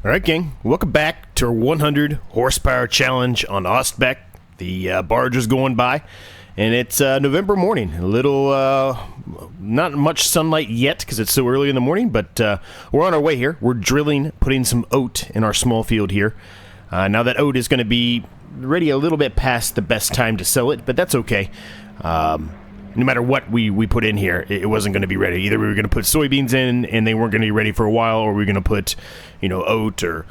Alright, gang, welcome back to our 100 horsepower challenge on Ostbeck. The barge is going by, and it's November morning. A little, not much sunlight yet because it's so early in the morning, but we're on our way here. We're drilling, putting some oat in our small field here. Now that oat is going to be ready a little bit past the best time to sell it, but that's okay. No matter what we put in here, it wasn't going to be ready. Either we were going to put soybeans in, and they weren't going to be ready for a while, or we were going to put, oat or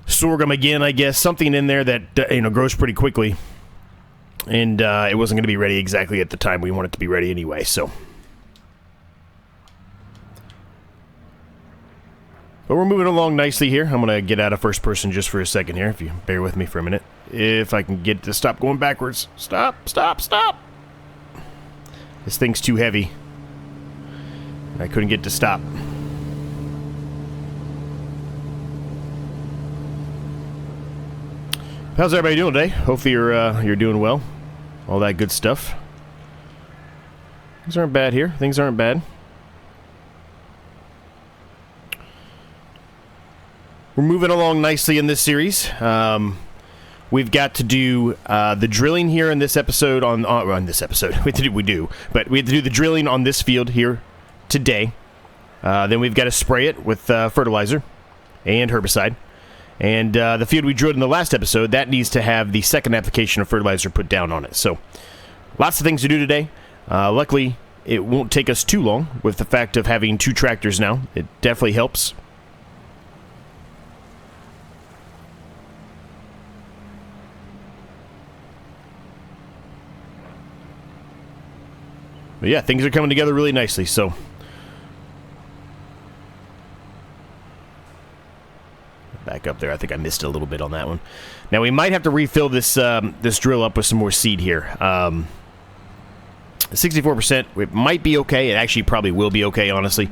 sorghum again, I guess. Something in there that, grows pretty quickly. And it wasn't going to be ready exactly at the time we want it to be ready anyway, so. But we're moving along nicely here. I'm going to get out of first person just for a second here, if you bear with me for a minute. If I can get to stop going backwards. Stop. This thing's too heavy. I couldn't get to stop. How's everybody doing today? Hopefully you're doing well. All that good stuff. Things aren't bad here. Things aren't bad. We're moving along nicely in this series. We've got to do the drilling here in this episode on this episode. But we have to do the drilling on this field here today. Then we've got to spray it with fertilizer and herbicide. And the field we drilled in the last episode, that needs to have the second application of fertilizer put down on it. So lots of things to do today. Luckily, it won't take us too long with the fact of having two tractors now. It definitely helps. But yeah, things are coming together really nicely, so. Back up there. I think I missed a little bit on that one. Now, we might have to refill this this drill up with some more seed here. 64%, it might be okay. It actually probably will be okay, honestly.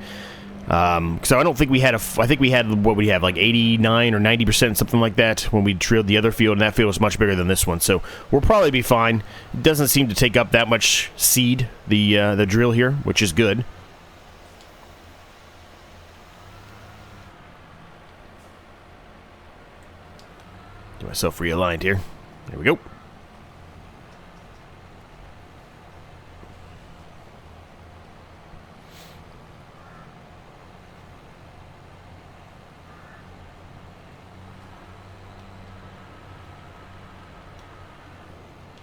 So I don't think we had I think we had what we have, like 89 or 90%, something like that, when we drilled the other field, and that field was much bigger than this one. So we'll probably be fine. It doesn't seem to take up that much seed, the drill here, which is good. Get myself realigned here. There we go.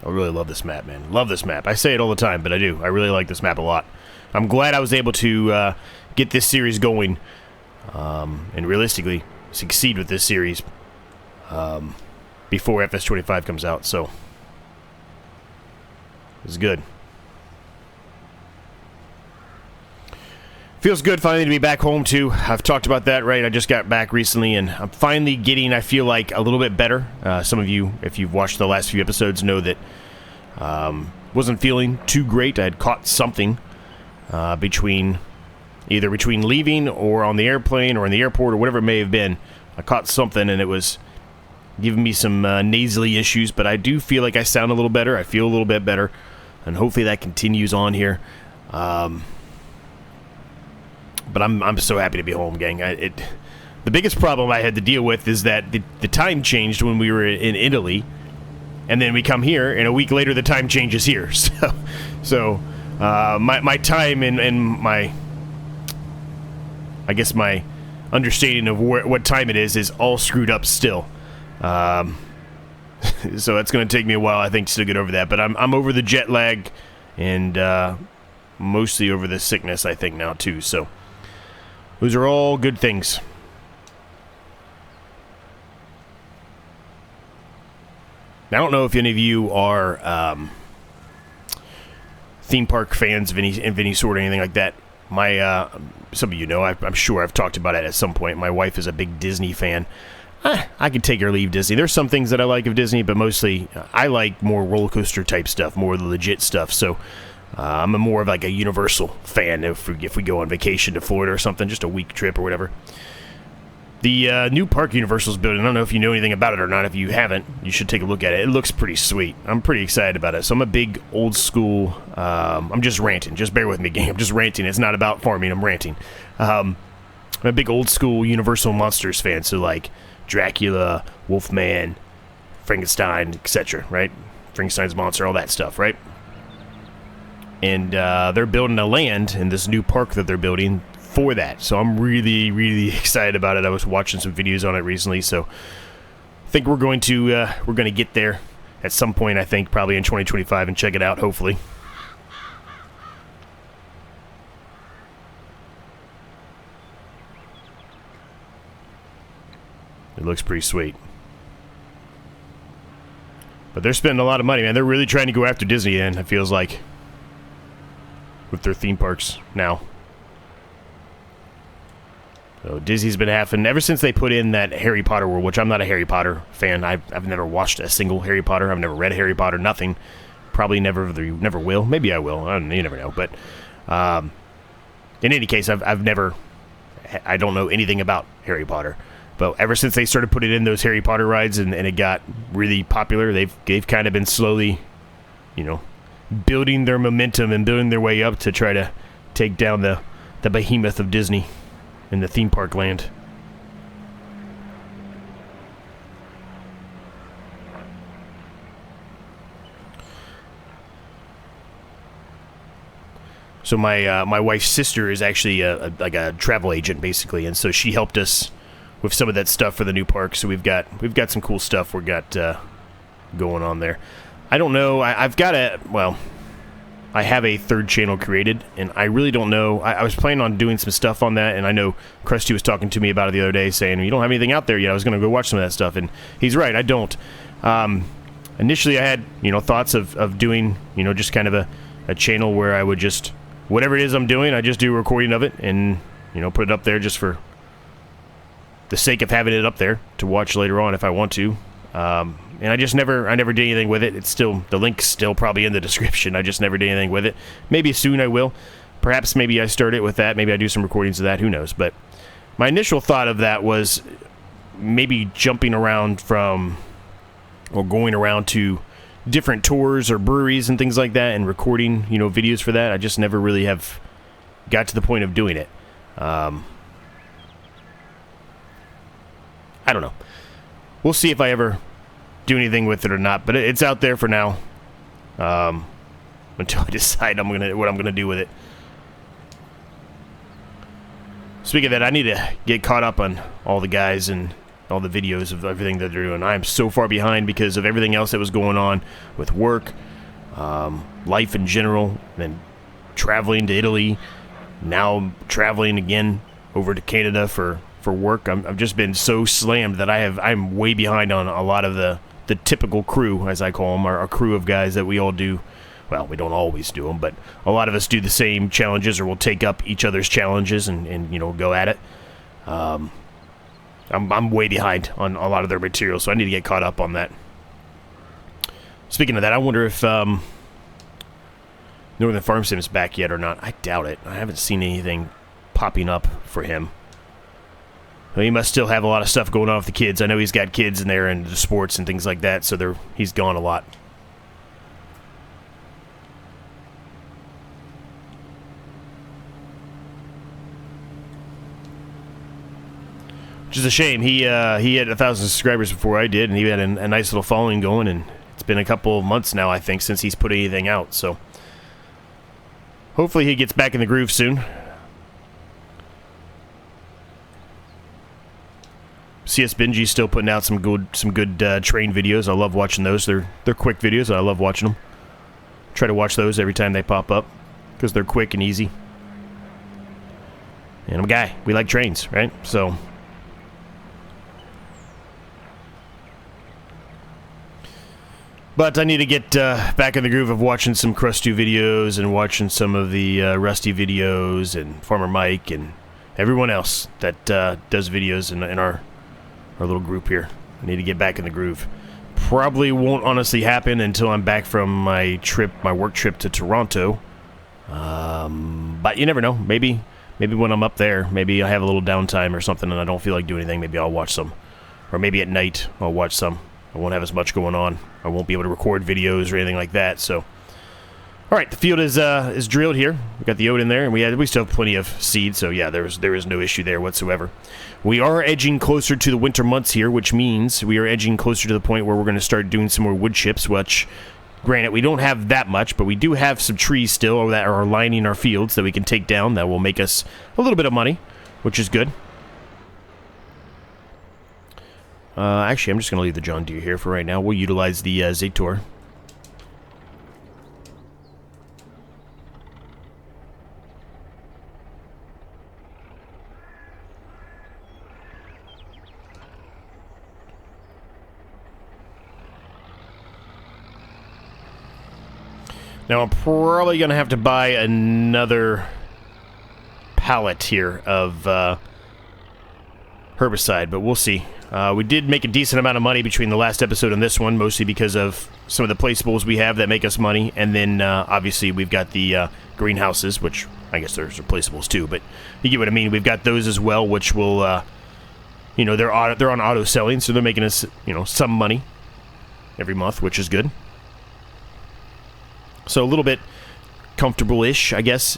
I really love this map, man. Love this map. I say it all the time, but I do. I really like this map a lot. I'm glad I was able to get this series going and realistically succeed with this series before FS22 comes out, so it's good. Feels good finally to be back home, too. I've talked about that, right? I just got back recently, and I'm finally getting, I feel like, a little bit better. Some of you, if you've watched the last few episodes, know that wasn't feeling too great. I had caught something either between leaving or on the airplane or in the airport or whatever it may have been. I caught something, and it was giving me some nasally issues, but I do feel like I sound a little better. I feel a little bit better, and hopefully that continues on here. But I'm so happy to be home, gang. The biggest problem I had to deal with is that the time changed when we were in Italy, and then we come here, and a week later the time changes here. So my time and my, I guess my understanding of what time it is all screwed up still. So it's going to take me a while, I think, to get over that. But I'm over the jet lag and mostly over the sickness, I think, now, too. So those are all good things. I don't know if any of you are theme park fans of any sort or anything like that. Some of you know, I'm sure I've talked about it at some point. My wife is a big Disney fan. I can take or leave Disney. There's some things that I like of Disney, but mostly I like more roller coaster type stuff, more of the legit stuff. So I'm more of like a Universal fan if we go on vacation to Florida or something, just a week trip or whatever. The new park Universal's building, I don't know if you know anything about it or not. If you haven't, you should take a look at it. It looks pretty sweet. I'm pretty excited about it. So I'm a big old school, I'm just ranting. Just bear with me, gang. I'm just ranting. It's not about farming. I'm ranting. I'm a big old school Universal Monsters fan, so like Dracula, Wolfman, Frankenstein, etc., right? Frankenstein's monster, all that stuff, right? And they're building a land in this new park that they're building for that. So I'm really, really excited about it. I was watching some videos on it recently, so I think we're going to get there at some point, I think, probably in 2025, and check it out, hopefully. It looks pretty sweet. But they're spending a lot of money, man. They're really trying to go after Disney, and it feels like, with their theme parks now. So Disney's been having, ever since they put in that Harry Potter world, which I'm not a Harry Potter fan. I've never watched a single Harry Potter. I've never read Harry Potter, nothing. Probably never will. Maybe I will. You never know. But in any case, I don't know anything about Harry Potter. But ever since they started putting in those Harry Potter rides and it got really popular, they've kind of been slowly, building their momentum and building their way up to try to take down the behemoth of Disney in the theme park land. So my wife's sister is actually like a travel agent, basically, and so she helped us with some of that stuff for the new park. So we've got some cool stuff we got going on there. I don't know. I have a third channel created, and I really don't know. I was planning on doing some stuff on that, and I know Krusty was talking to me about it the other day, saying, you don't have anything out there yet. I was going to go watch some of that stuff, and he's right, I don't. Initially, I had, thoughts of doing, just kind of a channel where I would just, whatever it is I'm doing, I just do a recording of it, and, put it up there just for the sake of having it up there to watch later on if I want to. And I never did anything with it. It's still, the link's still probably in the description. I just never did anything with it. Maybe soon I will. Perhaps maybe I start it with that. Maybe I do some recordings of that. Who knows? But my initial thought of that was maybe jumping around or going around to different tours or breweries and things like that and recording, videos for that. I just never really have got to the point of doing it. I don't know. We'll see if I ever do anything with it or not, but it's out there for now, until I decide what I'm gonna do with it. Speaking of that, I need to get caught up on all the guys and all the videos of everything that they're doing. I am so far behind because of everything else that was going on with work, life in general, then traveling to Italy, now traveling again over to Canada for work. I've just been so slammed that I'm way behind on a lot of the typical crew, as I call them, our crew of guys that we all do. Well, we don't always do them, but a lot of us do the same challenges, or we'll take up each other's challenges and go at it. I'm way behind on a lot of their material, so I need to get caught up on that. Speaking of that, I wonder if Northern Farm Sim is back yet or not. I doubt it. I haven't seen anything popping up for him. Well, he must still have a lot of stuff going on with the kids. I know he's got kids in there and the sports and things like that, so he's gone a lot. Which is a shame. He had 1,000 subscribers before I did, and he had a nice little following going, and it's been a couple of months now, I think, since he's put anything out, so hopefully he gets back in the groove soon. CS Benji's still putting out some good train videos. I love watching those. They're quick videos. I love watching them. Try to watch those every time they pop up because they're quick and easy. And I'm a guy. We like trains, right? So but I need to get back in the groove of watching some Krusty videos and watching some of the Rusty videos and Farmer Mike and everyone else that does videos in our little group here. I need to get back in the groove. Probably won't honestly happen until I'm back from my work trip to Toronto. But you never know. Maybe when I'm up there, maybe I have a little downtime or something and I don't feel like doing anything. Maybe I'll watch some. Or maybe at night I'll watch some. I won't have as much going on. I won't be able to record videos or anything like that. So All right, the field is drilled here. We got the oat in there, and we still have plenty of seed, so yeah, there is no issue there whatsoever. We are edging closer to the winter months here, which means we are edging closer to the point where we're going to start doing some more wood chips, which, granted, we don't have that much, but we do have some trees still that are lining our fields that we can take down that will make us a little bit of money, which is good. Actually, I'm just going to leave the John Deere here for right now. We'll utilize the Zorch. Now, I'm probably going to have to buy another pallet here of herbicide, but we'll see. We did make a decent amount of money between the last episode and this one, mostly because of some of the placeables we have that make us money, and then obviously we've got the greenhouses, which I guess there's replaceables too, but you get what I mean. We've got those as well, which will, you know, they're on auto selling, so they're making us, you know, some money every month, which is good. So a little bit comfortable-ish, I guess,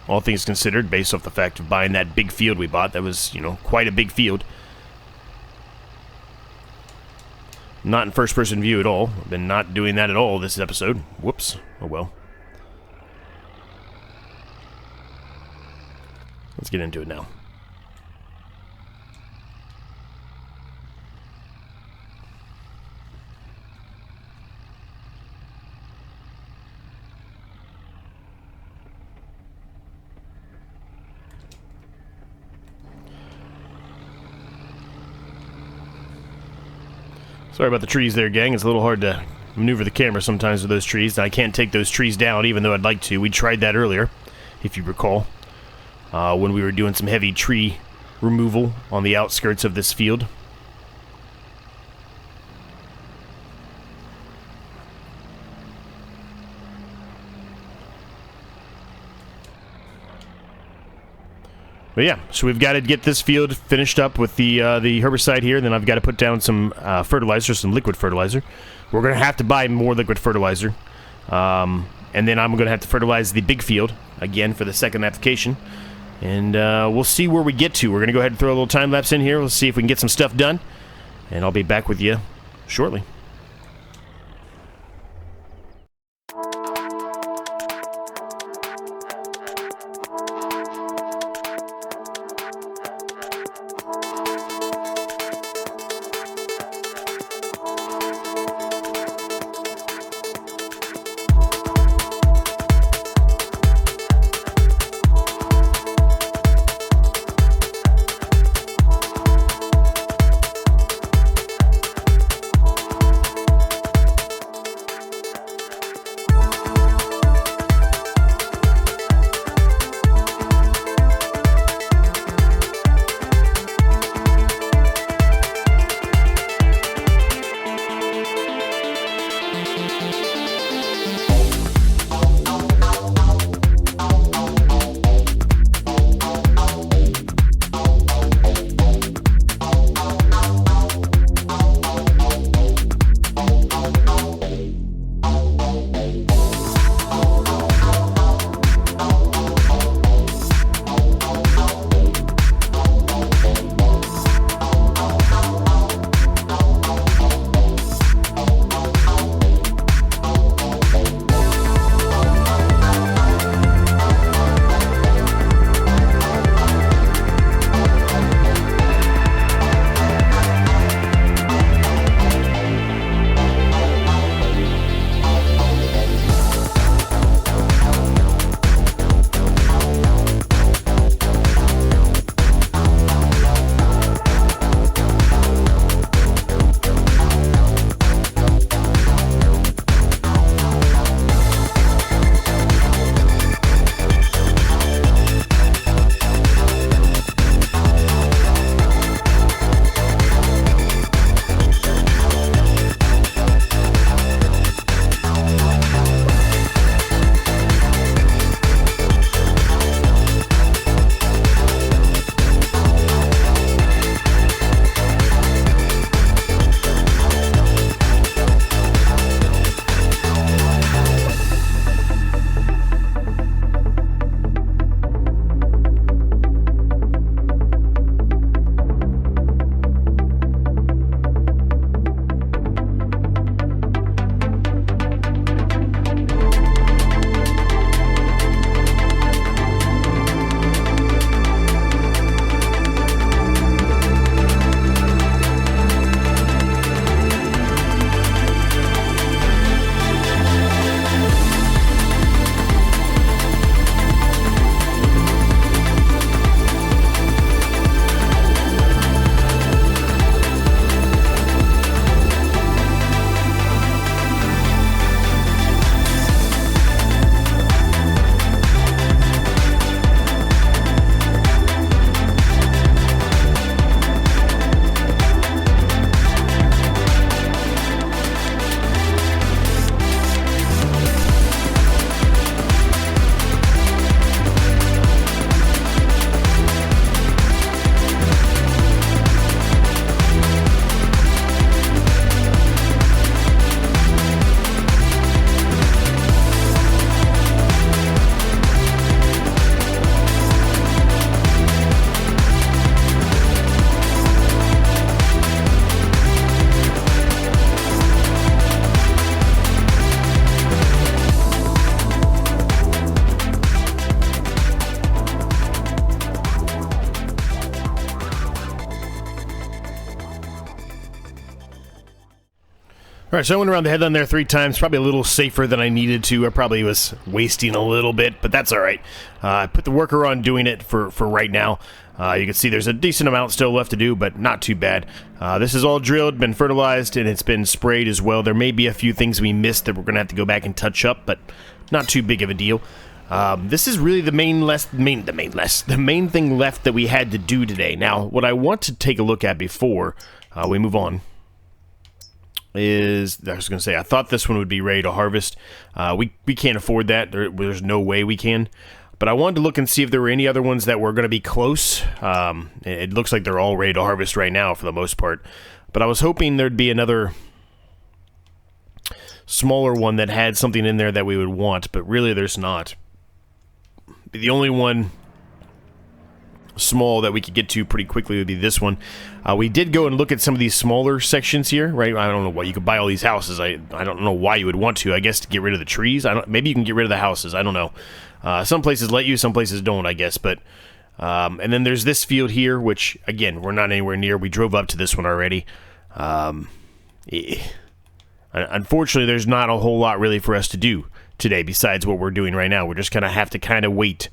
all things considered, based off the fact of buying that big field we bought. That was, you know, quite a big field. Not in first-person view at all. I've been not doing that at all this episode. Whoops. Oh, well. Let's get into it now. Sorry about the trees there, gang. It's a little hard to maneuver the camera sometimes with those trees. I can't take those trees down, even though I'd like to. We tried that earlier, if you recall, when we were doing some heavy tree removal on the outskirts of this field. But yeah, so we've got to get this field finished up with the herbicide here. Then I've got to put down some fertilizer, some liquid fertilizer. We're going to have to buy more liquid fertilizer. And then I'm going to have to fertilize the big field, again, for the second application. And we'll see where we get to. We're going to go ahead and throw a little time lapse in here. We'll see if we can get some stuff done. And I'll be back with you shortly. All right, so I went around the headland there 3 times, probably a little safer than I needed to. I probably was wasting a little bit, but that's all right. I put the worker on doing it for right now. You can see there's a decent amount still left to do, but not too bad. This is all drilled, been fertilized, and it's been sprayed as well. There may be a few things we missed that we're going to have to go back and touch up, but not too big of a deal. This is really the main thing left that we had to do today. Now, what I want to take a look at before we move on is, I was going to say, I thought this one would be ready to harvest. We can't afford that. There's no way we can. But I wanted to look and see if there were any other ones that were going to be close. It looks like they're all ready to harvest right now for the most part. But I was hoping there'd be another smaller one that had something in there that we would want, but really there's not. The only one small that we could get to pretty quickly would be this one. We did go and look at some of these smaller sections here, right? I don't know why you could buy all these houses. I don't know why you would want to. I guess to get rid of the trees. Maybe you can get rid of the houses. I don't know. Some places let you, some places don't, I guess. But and then there's this field here, which again we're not anywhere near. We drove up to this one already. Unfortunately, there's not a whole lot really for us to do today besides what we're doing right now. We're just gonna have to kind of wait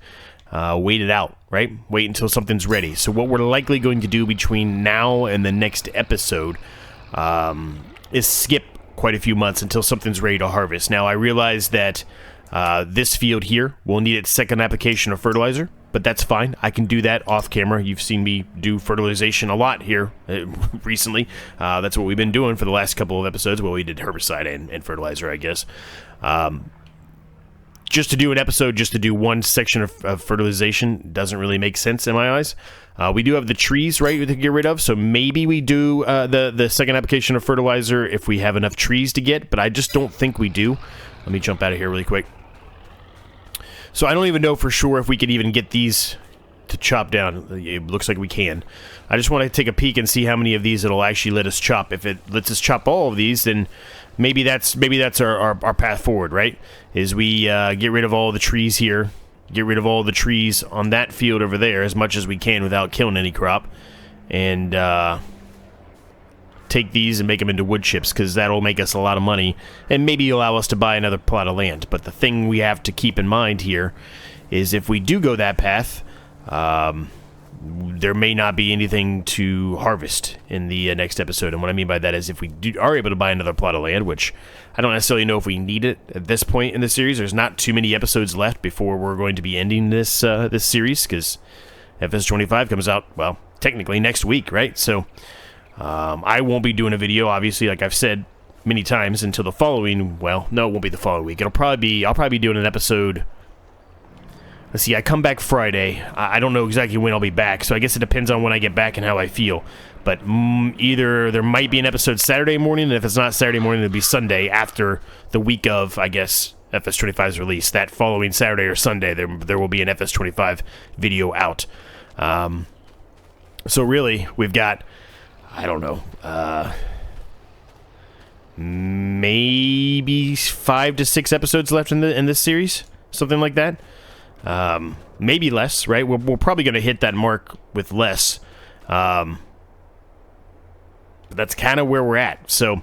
it out, right? Wait until something's ready. So what we're likely going to do between now and the next episode is skip quite a few months until something's ready to harvest. Now, I realize that this field here will need its second application of fertilizer, but that's fine. I can do that off camera. You've seen me do fertilization a lot here recently. That's what we've been doing for the last couple of episodes. Well, we did herbicide and fertilizer, I guess. Just to do an episode, just to do one section of fertilization doesn't really make sense in my eyes. We do have the trees, right, to get rid of, so maybe we do the second application of fertilizer if we have enough trees to get, but I just don't think we do. Let me jump out of here really quick. So I don't even know for sure if we could even get these to chop down. It looks like we can. I just want to take a peek and see how many of these it'll actually let us chop. If it lets us chop all of these, then maybe that's our path forward, right? Is we get rid of all the trees here, get rid of all the trees on that field over there as much as we can without killing any crop, and take these and make them into wood chips, because that'll make us a lot of money and maybe allow us to buy another plot of land. But the thing we have to keep in mind here is if we do go that path, there may not be anything to harvest in the next episode. And what I mean by that is if we are able to buy another plot of land, which I don't necessarily know if we need it at this point in the series. There's not too many episodes left before we're going to be ending this series, because FS25 comes out, well, technically next week, right? So I won't be doing a video, obviously, like I've said many times, until the following, well, no, it won't be the following week. I'll probably be doing an episode. Let's see, I come back Friday. I don't know exactly when I'll be back, so I guess it depends on when I get back and how I feel. But either there might be an episode Saturday morning, and if it's not Saturday morning, it'll be Sunday after the week of, I guess, FS25's release. That following Saturday or Sunday, there will be an FS25 video out. So really, we've got, I don't know, maybe 5 to 6 episodes left in this series, something like that. Maybe less, right? We're probably going to hit that mark with less. But that's kind of where we're at. So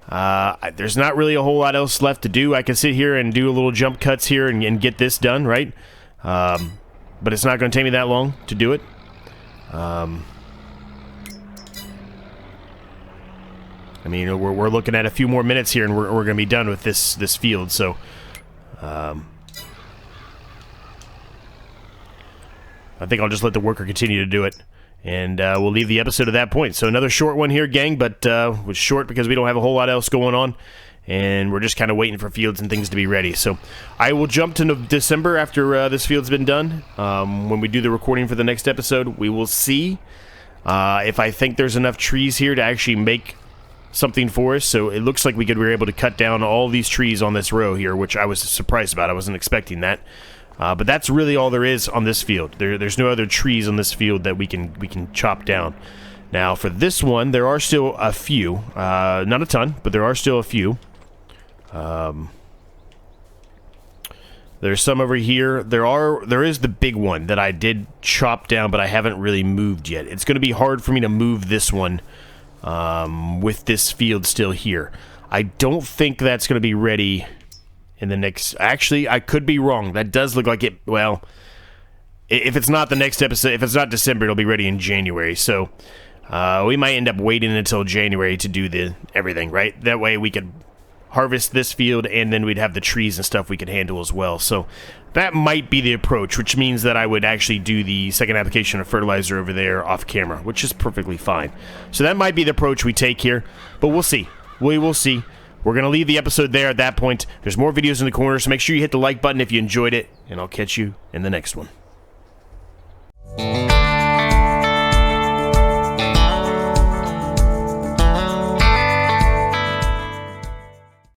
there's not really a whole lot else left to do. I can sit here and do a little jump cuts here and get this done, right? But it's not going to take me that long to do it. I mean, we're looking at a few more minutes here, and we're going to be done with this field. So, I think I'll just let the worker continue to do it, and we'll leave the episode at that point. So another short one here, gang, but was short because we don't have a whole lot else going on, and we're just kind of waiting for fields and things to be ready. So I will jump to December after this field's been done. When we do the recording for the next episode, we will see if I think there's enough trees here to actually make something for us. So it looks like we were able to cut down all these trees on this row here, which I was surprised about. I wasn't expecting that. But that's really all there is on this field. There's no other trees on this field that we can chop down. Now for this one, there are still a few, not a ton, but there are still a few. There's some over here. There is the big one that I did chop down, but I haven't really moved yet. It's going to be hard for me to move this one with this field still here. I don't think that's going to be ready in the next... Actually, I could be wrong. That does look like it... Well, if it's not the next episode, if it's not December, it'll be ready in January. So we might end up waiting until January to do everything, right? That way we could harvest this field, and then we'd have the trees and stuff we could handle as well. So that might be the approach, which means that I would actually do the second application of fertilizer over there off camera, which is perfectly fine. So that might be the approach we take here, but we'll see. We will see. We're going to leave the episode there at that point. There's more videos in the corner, so make sure you hit the like button if you enjoyed it, and I'll catch you in the next one.